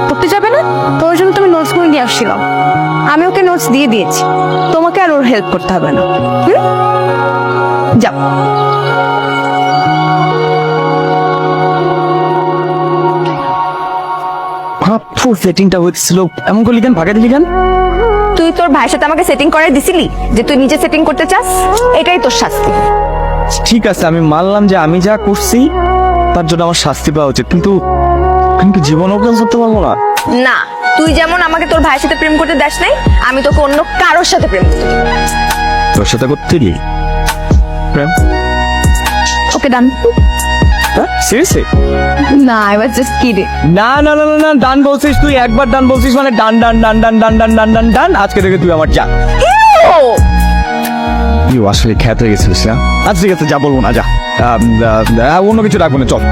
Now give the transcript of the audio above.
পড়তে যাবে না? তোর জন্য তুমি নোটস গুলো নিয়ে আসছিলাম, আমি ওকে নোটস দিয়ে দিয়েছি, তোমাকে আর ওর হেল্প করতে হবে না। যাও। সেটিংটা হচ্ছিল এমন করলি কেন, ভাগা দিলি কেন? তুই তোর ভাইয়ের সাথে আমাকে সেটিং করে দিছিলি যে তুই নিজে সেটিং করতে চাস, এটাই তোর শাস্তি। ঠিক আছে, আমি মানলাম যে আমি যা করছি তার জন্য আমার শাস্তি পাওয়া উচিত, কিন্তু আমি কি জীবন অর্জন করতে পারবো না? না, তুই যেমন আমাকে তোর ভাইয়ের সাথে প্রেম করতে দেস নাই, আমি তোকে অন্য কারোর সাথে প্রেম করতে দেব। তোর সাথে করতে দিই প্রেম? ওকে ডান। সিরিয়াসলি? না, আই ওয়াজ জাস্ট কিডিং। না না না না না, ডান বলছিস তুই, একবার ডান বলছিস মানে ডান ডান ডান ডান ডান ডান ডান ডান ডান। আজকে থেকে তুই আমার যা। তুই আসলে খ্যাত হয়ে গেছিস না? আচ্ছা ঠিক আছে, যা বলবো না, যা। অন্য কিছু রাখবো না, চল।